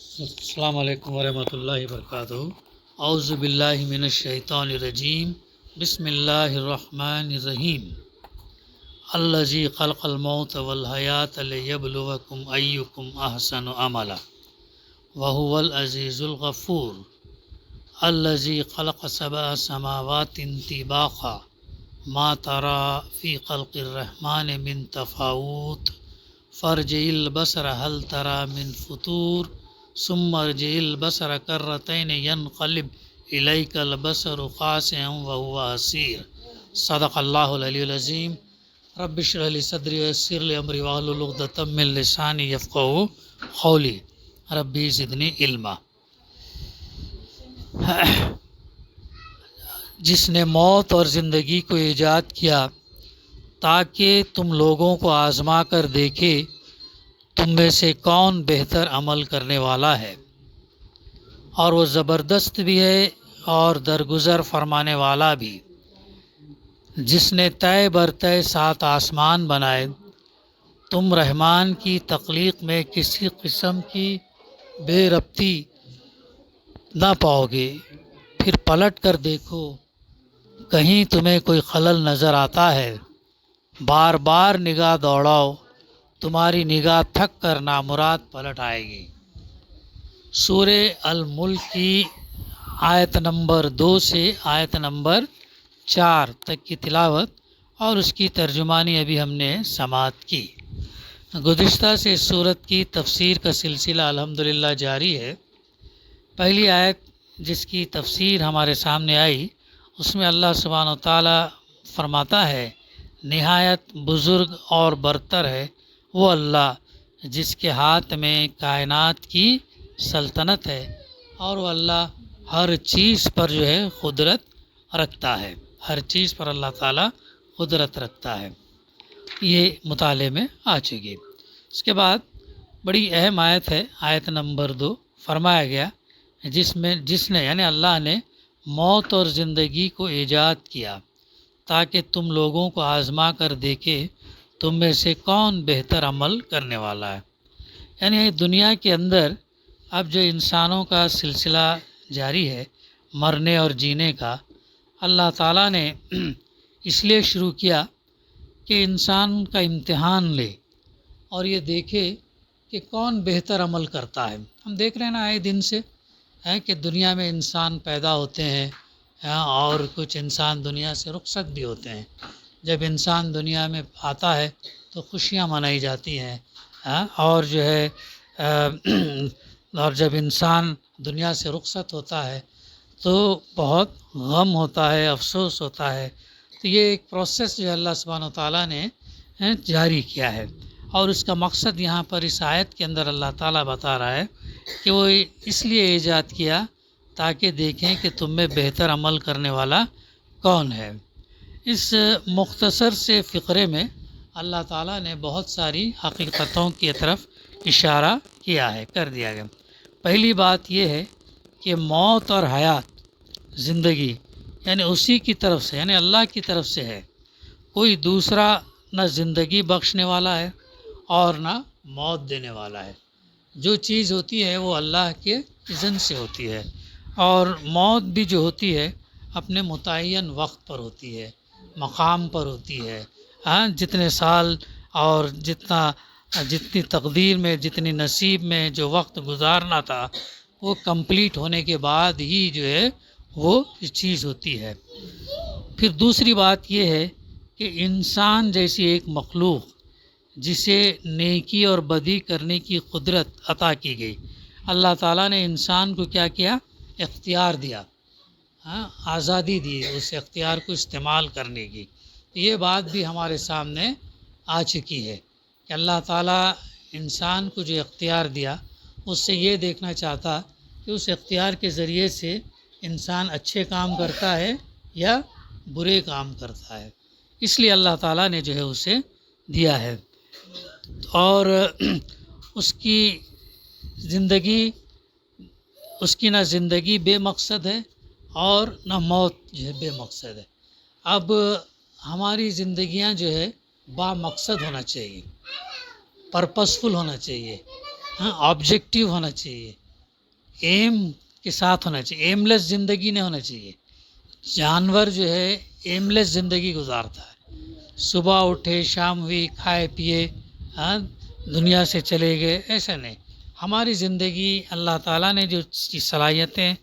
السلام علیکم ورحمۃ اللہ وبرکاتہ۔ اعوذ باللہ من الشیطان الرجیم، بسم اللہ الرحمن الرحیم۔ الذی خلق الموت والحیات لیبلوکم ایکم احسن عملا وہو العزیز الغفور۔ الذی خلق سبع سماوات طباقا ما تری فی خلق الرحمن من تفاوت فارجع البصر هل تری من فطور ثم ارجع البصر کرتین ینقلب الیک البصر خاسئا وهو حسیر۔ صدق اللہ العلی العظیم۔ رب اشرح لی صدری ویسر لی امری واحلل عقدۃ من لسانی یفقہوا قولی، ربی زدنی علما۔ جس نے موت اور زندگی کو ایجاد کیا تاکہ تم لوگوں کو آزما کر دیکھے تم میں سے کون بہتر عمل کرنے والا ہے، اور وہ زبردست بھی ہے اور درگزر فرمانے والا بھی۔ جس نے طے بر طے 7 آسمان بنائے، تم رحمان کی تخلیق میں کسی قسم کی بے ربطی نہ پاؤ گے۔ پھر پلٹ کر دیکھو کہیں تمہیں کوئی خلل نظر آتا ہے۔ بار بار نگاہ دوڑاؤ، تمہاری نگاہ تھک کر نامراد پلٹ آئے گی۔ سورہ الملک کی آیت نمبر 2 سے آیت نمبر 4 تک کی تلاوت اور اس کی ترجمانی ابھی ہم نے سماعت کی۔ گزشتہ سے سورت کی تفسیر کا سلسلہ الحمدللہ جاری ہے۔ پہلی آیت جس کی تفسیر ہمارے سامنے آئی، اس میں اللہ سبحانہ و تعالیٰ فرماتا ہے، نہایت بزرگ اور برتر ہے وہ اللہ جس کے ہاتھ میں کائنات کی سلطنت ہے، اور وہ اللہ ہر چیز پر قدرت رکھتا ہے۔ ہر چیز پر اللہ تعالیٰ قدرت رکھتا ہے۔ یہ مطالعے میں آ چکی۔ اس کے بعد بڑی اہم آیت ہے، آیت نمبر 2، فرمایا گیا جس نے یعنی اللہ نے موت اور زندگی کو ایجاد کیا تاکہ تم لوگوں کو آزما کر دیکھے تم میں سے کون بہتر عمل کرنے والا ہے۔ یعنی دنیا کے اندر اب جو انسانوں کا سلسلہ جاری ہے مرنے اور جینے کا، اللہ تعالیٰ نے اس لیے شروع کیا کہ انسان کا امتحان لے اور یہ دیکھے کہ کون بہتر عمل کرتا ہے۔ ہم دیکھ رہے ہیں نا آئے دن سے کہ دنیا میں انسان پیدا ہوتے ہیں اور کچھ انسان دنیا سے رخصت بھی ہوتے ہیں۔ جب انسان دنیا میں آتا ہے تو خوشیاں منائی جاتی ہیں، اور اور جب انسان دنیا سے رخصت ہوتا ہے تو بہت غم ہوتا ہے، افسوس ہوتا ہے۔ تو یہ ایک پروسیس جو اللہ سبحانہ و تعالیٰ نے جاری کیا ہے، اور اس کا مقصد یہاں پر اس آیت کے اندر اللہ تعالیٰ بتا رہا ہے کہ وہ اس لیے ایجاد کیا تاکہ دیکھیں کہ تم میں بہتر عمل کرنے والا کون ہے۔ اس مختصر سے فقرے میں اللہ تعالیٰ نے بہت ساری حقیقتوں کی طرف اشارہ کیا ہے، کر دیا گیا۔ پہلی بات یہ ہے کہ موت اور حیات، زندگی، یعنی اسی کی طرف سے، یعنی اللہ کی طرف سے ہے۔ کوئی دوسرا نہ زندگی بخشنے والا ہے اور نہ موت دینے والا ہے۔ جو چیز ہوتی ہے وہ اللہ کے اذن سے ہوتی ہے، اور موت بھی جو ہوتی ہے اپنے متعین وقت پر ہوتی ہے، مقام پر ہوتی ہے۔ جتنے سال اور جتنی تقدیر میں، جتنی نصیب میں جو وقت گزارنا تھا وہ کمپلیٹ ہونے کے بعد ہی وہ چیز ہوتی ہے۔ پھر دوسری بات یہ ہے کہ انسان جیسی ایک مخلوق جسے نیکی اور بدی کرنے کی قدرت عطا کی گئی، اللہ تعالیٰ نے انسان کو کیا کیا؟ اختیار دیا، آزادی دی اس اختیار کو استعمال کرنے کی۔ یہ بات بھی ہمارے سامنے آ چکی ہے کہ اللہ تعالیٰ انسان کو جو اختیار دیا اس سے یہ دیکھنا چاہتا کہ اس اختیار کے ذریعے سے انسان اچھے کام کرتا ہے یا برے کام کرتا ہے، اس لیے اللہ تعالیٰ نے اسے دیا ہے۔ اور اس کی نہ زندگی بے مقصد ہے اور نہ موت بے مقصد ہے۔ اب ہماری زندگیاں با مقصد ہونا چاہیے، پرپسفل ہونا چاہیے، آبجیکٹیو ہونا چاہیے، ایم کے ساتھ ہونا چاہیے، ایم لیس زندگی نہیں ہونا چاہیے۔ جانور جو ہے ایم لیس زندگی گزارتا ہے، صبح اٹھے شام ہوئی کھائے پیے، ہاں دنیا سے چلے گئے، ایسا نہیں۔ ہماری زندگی اللہ تعالیٰ نے جو صلاحیتیں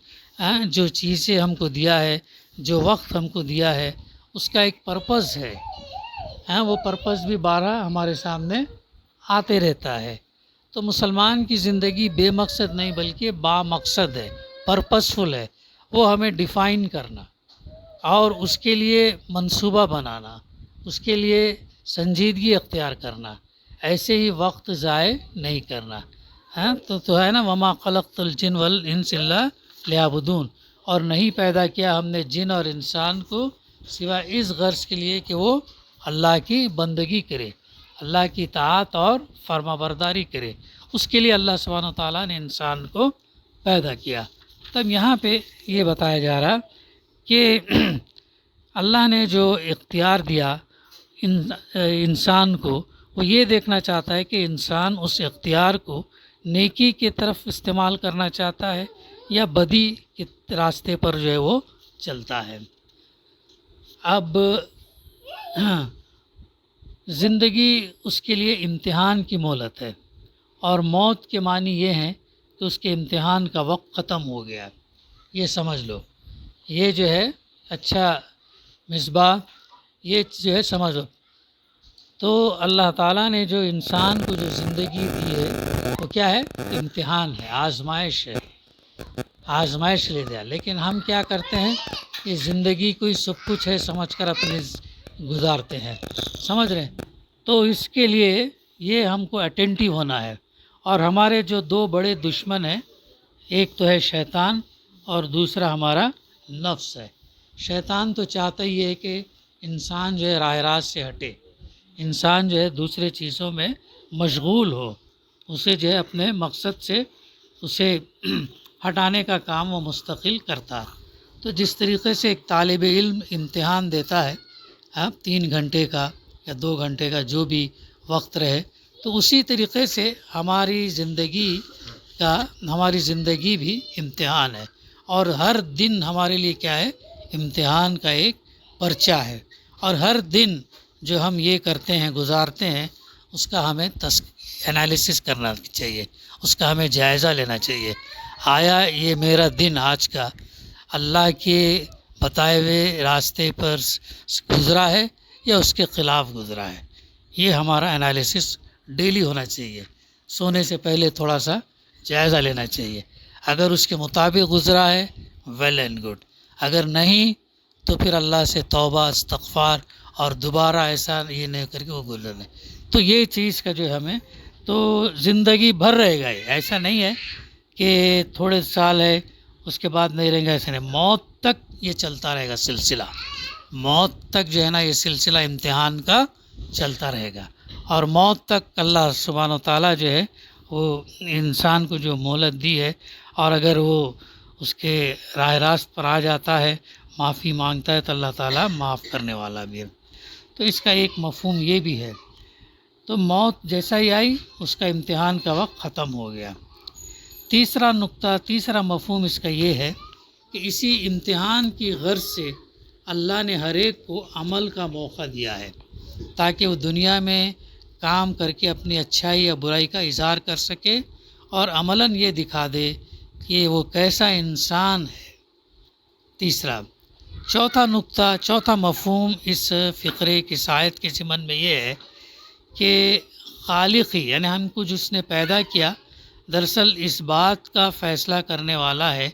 جو چیزیں ہم کو دیا ہے، جو وقت ہم کو دیا ہے، اس کا ایک پرپز ہے، وہ پرپز بھی بارہ ہمارے سامنے آتے رہتا ہے۔ تو مسلمان کی زندگی بے مقصد نہیں بلکہ با مقصد ہے، پرپزفل ہے۔ وہ ہمیں ڈیفائن کرنا اور اس کے لیے منصوبہ بنانا، اس کے لیے سنجیدگی اختیار کرنا، ایسے ہی وقت ضائع نہیں کرنا۔ تو ہے نا، وما خلقت الجن والانس الا لیعبدون، اور نہیں پیدا کیا ہم نے جن اور انسان کو سوائے اس غرض کے لیے کہ وہ اللہ کی بندگی کرے، اللہ کی اطاعت اور فرما برداری کرے۔ اس کے لیے اللہ سبحانہ و تعالیٰ نے انسان کو پیدا کیا۔ تب یہاں پہ یہ بتایا جا رہا کہ اللہ نے جو اختیار دیا انسان کو، وہ یہ دیکھنا چاہتا ہے کہ انسان اس اختیار کو نیکی کی طرف استعمال کرنا چاہتا ہے یا بدی کے راستے پر جو ہے وہ چلتا ہے۔ اب زندگی اس کے لیے امتحان کی مہلت ہے، اور موت کے معنی یہ ہیں کہ اس کے امتحان کا وقت ختم ہو گیا، یہ سمجھ لو۔ یہ جو ہے اچھا مصباح، یہ جو ہے سمجھ لو۔ تو اللہ تعالیٰ نے جو انسان کو جو زندگی دی ہے وہ کیا ہے؟ امتحان ہے، آزمائش ہے، آزمائش لے دیا۔ لیکن ہم کیا کرتے ہیں کہ زندگی کوئی سب کچھ ہے سمجھ کر اپنے گزارتے ہیں، سمجھ رہے ہیں؟ تو اس کے لیے یہ ہم کو اٹینٹیو ہونا ہے۔ اور ہمارے جو دو بڑے دشمن ہیں، ایک تو ہے شیطان اور دوسرا ہمارا نفس ہے۔ شیطان تو چاہتا ہی ہے کہ انسان جو ہے راہ راست سے ہٹے، انسان جو ہے دوسرے چیزوں میں مشغول ہو، اسے جو ہے اپنے مقصد سے اسے ہٹانے کا کام وہ مستقل کرتا۔ تو جس طریقے سے ایک طالب علم امتحان دیتا ہے 3 گھنٹے کا یا 2 گھنٹے کا جو بھی وقت رہے، تو اسی طریقے سے ہماری زندگی بھی امتحان ہے، اور ہر دن ہمارے لیے کیا ہے؟ امتحان کا ایک پرچہ ہے۔ اور ہر دن جو ہم یہ کرتے ہیں گزارتے ہیں، اس کا ہمیں انالیسس کرنا چاہیے، اس کا ہمیں جائزہ لینا چاہیے۔ آیا یہ میرا دن آج کا اللہ کے بتائے ہوئے راستے پر گزرا ہے یا اس کے خلاف گزرا ہے؟ یہ ہمارا انالیسس ڈیلی ہونا چاہیے۔ سونے سے پہلے تھوڑا سا جائزہ لینا چاہیے۔ اگر اس کے مطابق گزرا ہے ویل اینڈ گڈ، اگر نہیں تو پھر اللہ سے توبہ استغفار اور دوبارہ ایسا یہ نہیں کر کے وہ گزرنا۔ تو یہ چیز کا جو ہمیں تو زندگی بھر رہے گا، ایسا نہیں ہے کہ تھوڑے سال ہے اس کے بعد نہیں رہیں گا، ایسا نہیں، موت تک یہ چلتا رہے گا سلسلہ، موت تک جو ہے نا یہ سلسلہ امتحان کا چلتا رہے گا۔ اور موت تک اللہ سبحانہ و تعالیٰ جو ہے وہ انسان کو جو مہلت دی ہے، اور اگر وہ اس کے راہ راست پر آ جاتا ہے، معافی مانگتا ہے، تو اللہ تعالیٰ معاف کرنے والا بھی ہے۔ تو اس کا ایک مفہوم یہ بھی ہے۔ تو موت جیسا ہی آئی اس کا امتحان کا وقت ختم ہو گیا۔ تیسرا مفہوم اس کا یہ ہے کہ اسی امتحان کی غرض سے اللہ نے ہر ایک کو عمل کا موقع دیا ہے، تاکہ وہ دنیا میں کام کر کے اپنی اچھائی یا برائی کا اظہار کر سکے اور عملاً یہ دکھا دے کہ وہ کیسا انسان ہے۔ چوتھا مفہوم اس فقرے کی آیت کے ضمن میں یہ ہے کہ خالق ہی یعنی ہم کو جس نے پیدا کیا، دراصل اس بات کا فیصلہ کرنے والا ہے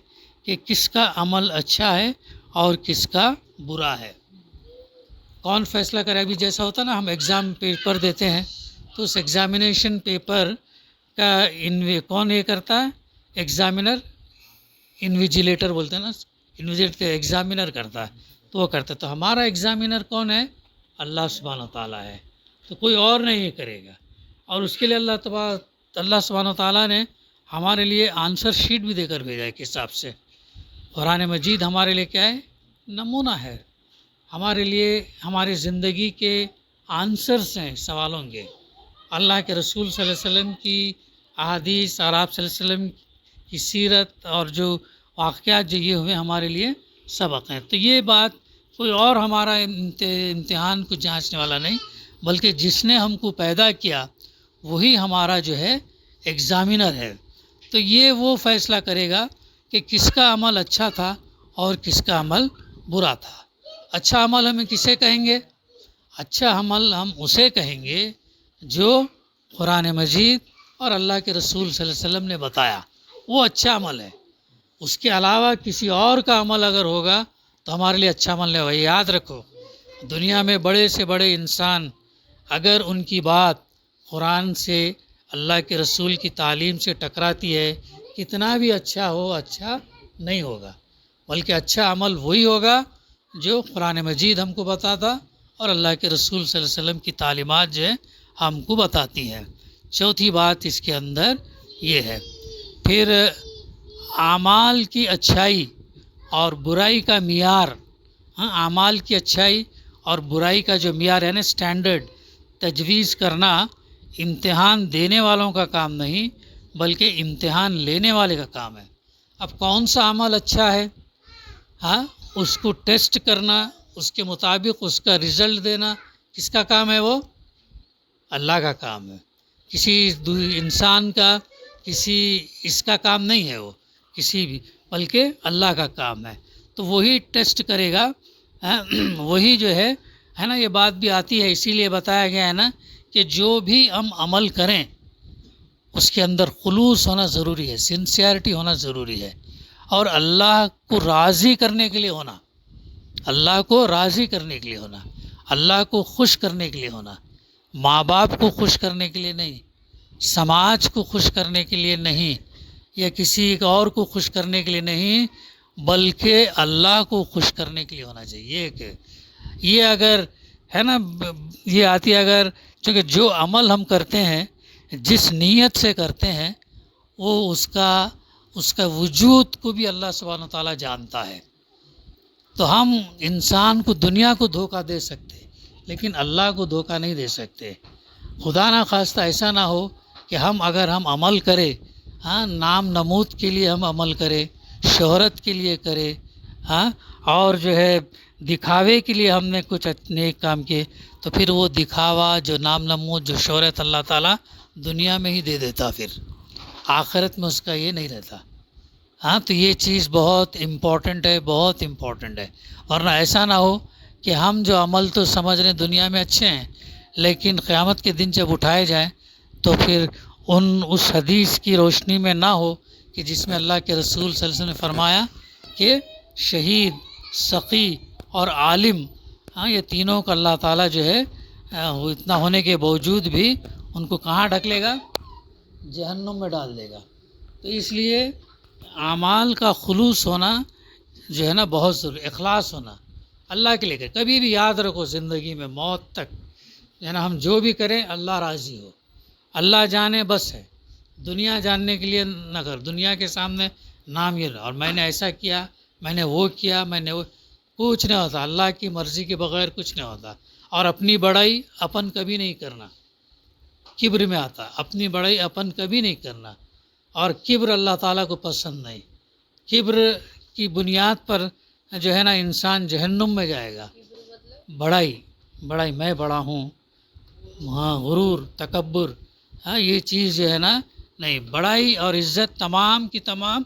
کہ کس کا عمل اچھا ہے اور کس کا برا ہے۔ کون فیصلہ کرے؟ ابھی جیسا ہوتا نا، ہم ایگزام پیپر دیتے ہیں تو اس ایگزامینیشن پیپر کا کون یہ کرتا ہے؟ ایگزامینر، انویجیلیٹر بولتے ہیں نا، انویجیلیٹر ایگزامینر کرتا ہے، تو وہ کرتا ہے۔ تو ہمارا ایگزامینر کون ہے؟ اللہ سبحانہ و تعالیٰ ہے، تو کوئی اور نہیں یہ کرے گا۔ اور اس کے لیے اللہ سبحانہ و تعالیٰ نے ہمارے لیے آنسر شیٹ بھی دے کر بھیجا ہے ایک حساب سے۔ قرآن مجید ہمارے لیے کیا ہے؟ نمونہ ہے، ہمارے لیے ہماری زندگی کے آنسرس ہیں سوالوں کے۔ اللہ کے رسول صلی اللہ علیہ وسلم کی احادیث اور آپ صلی اللہ علیہ وسلم کی سیرت اور جو واقعات جو یہ ہوئے ہمارے لیے سبق ہیں۔ تو یہ بات کوئی اور ہمارا امتحان کو جانچنے والا نہیں، بلکہ جس نے ہم کو پیدا کیا وہی ہمارا جو ہے ایگزامینر ہے۔ تو یہ وہ فیصلہ کرے گا کہ کس کا عمل اچھا تھا اور کس کا عمل برا تھا۔ اچھا عمل ہمیں کسے کہیں گے؟ اچھا عمل ہم اسے کہیں گے جو قرآن مجید اور اللہ کے رسول صلی اللہ علیہ وسلم نے بتایا، وہ اچھا عمل ہے۔ اس کے علاوہ کسی اور کا عمل اگر ہوگا تو ہمارے لیے اچھا عمل نہیں ہوگا۔ یاد رکھو، دنیا میں بڑے سے بڑے انسان اگر ان کی بات قرآن سے، اللہ کے رسول کی تعلیم سے ٹکراتی ہے، کتنا بھی اچھا ہو، اچھا نہیں ہوگا، بلکہ اچھا عمل وہی ہوگا جو قرآن مجید ہم کو بتاتا اور اللہ کے رسول صلی اللہ علیہ وسلم کی تعلیمات جو ہے ہم کو بتاتی ہیں۔ چوتھی بات اس کے اندر یہ ہے۔ پھر اعمال کی اچھائی اور برائی کا معیار، اعمال کی اچھائی اور برائی کا جو معیار ہے نا، اسٹینڈرڈ تجویز کرنا امتحان دینے والوں کا کام نہیں بلکہ امتحان لینے والے کا کام ہے۔ اب کون سا عمل اچھا ہے، اس کو ٹیسٹ کرنا، اس کے مطابق اس کا رزلٹ دینا کس کا کام ہے؟ وہ اللہ کا کام ہے۔ کسی انسان کا، کسی اس کا کام نہیں ہے وہ، کسی بھی، بلکہ اللہ کا کام ہے۔ تو وہی ٹیسٹ کرے گا، وہی جو ہے نا، یہ بات بھی آتی ہے، اسی لیے بتایا گیا ہے نا کہ جو بھی ہم عمل کریں اس کے اندر خلوص ہونا ضروری ہے، سنسیئرٹی ہونا ضروری ہے، اور اللہ کو راضی کرنے کے لیے ہونا، اللہ کو راضی کرنے کے لیے ہونا، اللہ کو خوش کرنے کے لیے ہونا، ماں باپ کو خوش کرنے کے لیے نہیں، سماج کو خوش کرنے کے لیے نہیں، یا کسی اور کو خوش کرنے کے لیے نہیں، بلکہ اللہ کو خوش کرنے کے لیے ہونا چاہیے۔ کہ یہ اگر ہے نا، یہ آتی ہے اگر، چونکہ جو عمل ہم کرتے ہیں جس نیت سے کرتے ہیں وہ اس کا وجود کو بھی اللہ سبحانہ وتعالیٰ جانتا ہے۔ تو ہم انسان کو، دنیا کو دھوکہ دے سکتے لیکن اللہ کو دھوکہ نہیں دے سکتے۔ خدا نہ خواستہ ایسا نہ ہو کہ اگر ہم عمل کریں، نام نمود کے لیے ہم عمل کریں، شہرت کے لیے کریں، اور جو ہے دکھاوے کے لیے ہم نے کچھ نیک کام کیے، تو پھر وہ دکھاوا، جو نام نمود، جو شہرت اللہ تعالیٰ دنیا میں ہی دے دیتا، پھر آخرت میں اس کا یہ نہیں رہتا۔ تو یہ چیز بہت امپورٹنٹ ہے، بہت امپورٹنٹ ہے، ورنہ ایسا نہ ہو کہ ہم جو عمل تو سمجھ رہے ہیں دنیا میں اچھے ہیں، لیکن قیامت کے دن جب اٹھائے جائیں تو پھر اس حدیث کی روشنی میں نہ ہو کہ جس میں اللہ کے رسول صلی اللہ علیہ وسلم نے فرمایا کہ شہید، سقی اور عالم، یہ تینوں کا اللہ تعالیٰ جو ہے اتنا ہونے کے باوجود بھی ان کو کہاں ڈھکلے گا؟ جہنم میں ڈال دے گا۔ تو اس لیے اعمال کا خلوص ہونا جو ہے نا بہت ضروری، اخلاص ہونا اللہ کے لیے۔ کبھی بھی یاد رکھو، زندگی میں موت تک جو ہے نا ہم جو بھی کریں اللہ راضی ہو، اللہ جانے بس ہے، دنیا جاننے کے لیے نہ کر، دنیا کے سامنے نام یہ، اور میں نے ایسا کیا، میں نے وہ کیا، میں نے وہ، کچھ نہیں ہوتا، اللہ کی مرضی کے بغیر کچھ نہیں ہوتا۔ اور اپنی بڑائی اپن کبھی نہیں کرنا، کبر میں آتا، اپنی بڑائی اپن کبھی نہیں کرنا، اور کبر اللہ تعالیٰ کو پسند نہیں۔ کبر کی بنیاد پر جو ہے نا انسان جہنم میں جائے گا۔ بڑائی میں بڑا ہوں، غرور، تکبر، یہ چیز جو ہے نا نہیں، بڑائی اور عزت تمام کی تمام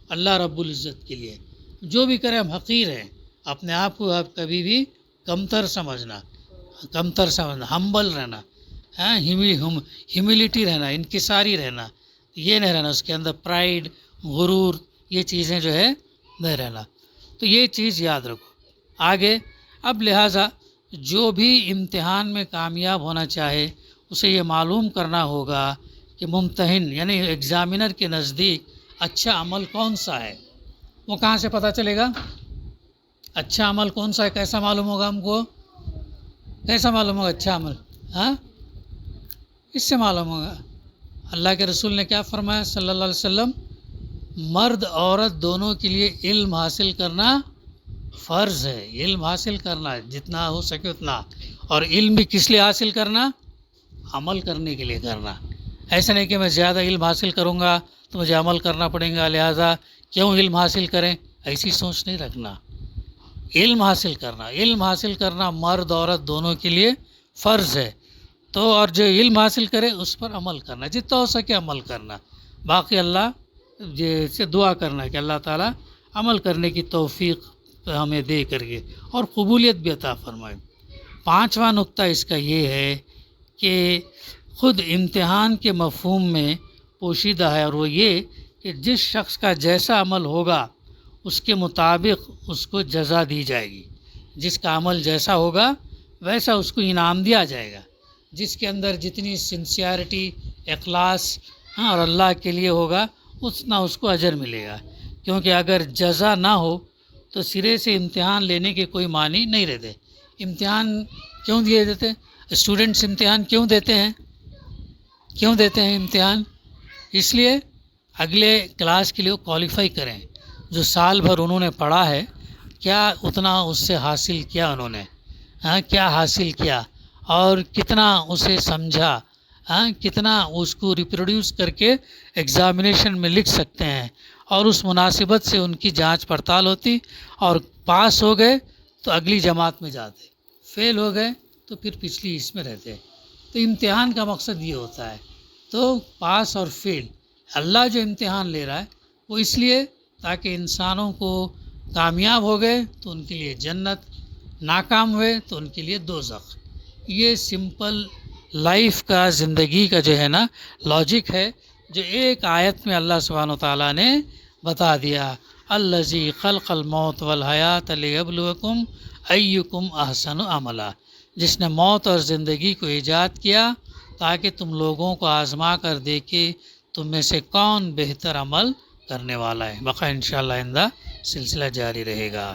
اللہ رب العزت کے لیے۔ جو بھی کریں ہم حقیر ہیں، اپنے آپ کو آپ کبھی بھی کمتر سمجھنا، ہمبل رہنا، ہیوملٹی رہنا، انکساری رہنا، یہ نہیں رہنا، اس کے اندر پرائیڈ، غرور، یہ چیزیں جو ہے نہیں رہنا۔ تو یہ چیز یاد رکھو آگے۔ اب لہٰذا جو بھی امتحان میں کامیاب ہونا چاہے اسے یہ معلوم کرنا ہوگا کہ ممتحن یعنی ایگزامینر کے نزدیک اچھا عمل کون سا ہے۔ وہ کہاں سے پتہ چلے گا اچھا عمل کون سا ہے؟ کیسا معلوم ہوگا ہم کو؟ کیسا معلوم ہوگا اچھا عمل؟ اس سے معلوم ہوگا۔ اللہ کے رسول نے کیا فرمایا صلی اللہ علیہ وسلم؟ مرد عورت دونوں کے لیے علم حاصل کرنا فرض ہے، علم حاصل کرنا جتنا ہو سکے اتنا، اور علم بھی کس لیے حاصل کرنا؟ عمل کرنے کے لیے کرنا۔ ایسا نہیں کہ میں زیادہ علم حاصل کروں گا تو مجھے عمل کرنا پڑے گا، لہٰذا کیوں علم حاصل کریں، ایسی سوچ نہیں رکھنا۔ علم حاصل کرنا مرد عورت دونوں کے لیے فرض ہے، تو اور جو علم حاصل کرے اس پر عمل کرنا، جتنا ہو سکے عمل کرنا، باقی اللہ سے دعا کرنا کہ اللہ تعالیٰ عمل کرنے کی توفیق ہمیں دے کر کے اور قبولیت بھی عطا فرمائے۔ پانچواں نقطہ اس کا یہ ہے کہ خود امتحان کے مفہوم میں پوشیدہ ہے، اور وہ یہ کہ جس شخص کا جیسا عمل ہوگا اس کے مطابق اس کو جزا دی جائے گی، جس کا عمل جیسا ہوگا ویسا اس کو انعام دیا جائے گا، جس کے اندر جتنی سنسیئرٹی، اخلاص اور اللہ کے لیے ہوگا اتنا اس کو اجر ملے گا، کیونکہ اگر جزا نہ ہو تو سرے سے امتحان لینے کے کوئی معنی نہیں رہتے۔ امتحان کیوں دیے دیتے؟ اسٹوڈنٹس امتحان کیوں دیتے ہیں امتحان؟ اس لیے اگلے کلاس کے لیے کوالیفائی کریں، جو سال بھر انہوں نے پڑھا ہے کیا اتنا اس سے حاصل کیا انہوں نے، کیا حاصل کیا اور کتنا اسے سمجھا، کتنا اس کو ریپروڈیوس کر کے ایگزامینیشن میں لکھ سکتے ہیں، اور اس مناسبت سے ان کی جانچ پڑتال ہوتی، اور پاس ہو گئے تو اگلی جماعت میں جاتے، فیل ہو گئے تو پھر پچھلی اس میں رہتے۔ تو امتحان کا مقصد یہ ہوتا ہے، تو پاس اور فیل اللہ جو امتحان لے رہا ہے وہ اس لیے تاکہ انسانوں کو کامیاب ہو گئے تو ان کے لیے جنت، ناکام ہوئے تو ان کے لیے دوزخ۔ یہ سمپل لائف کا، زندگی کا جو ہے نا لاجک ہے، جو ایک آیت میں اللہ سبحانہ وتعالیٰ نے بتا دیا، الذی خلق الموت والحیات لیبلوکم ایکم احسن عملا، جس نے موت اور زندگی کو ایجاد کیا تاکہ تم لوگوں کو آزما کر دیکھے تم میں سے کون بہتر عمل کرنے والا ہے۔ بقا انشاءاللہ آئندہ سلسلہ جاری رہے گا۔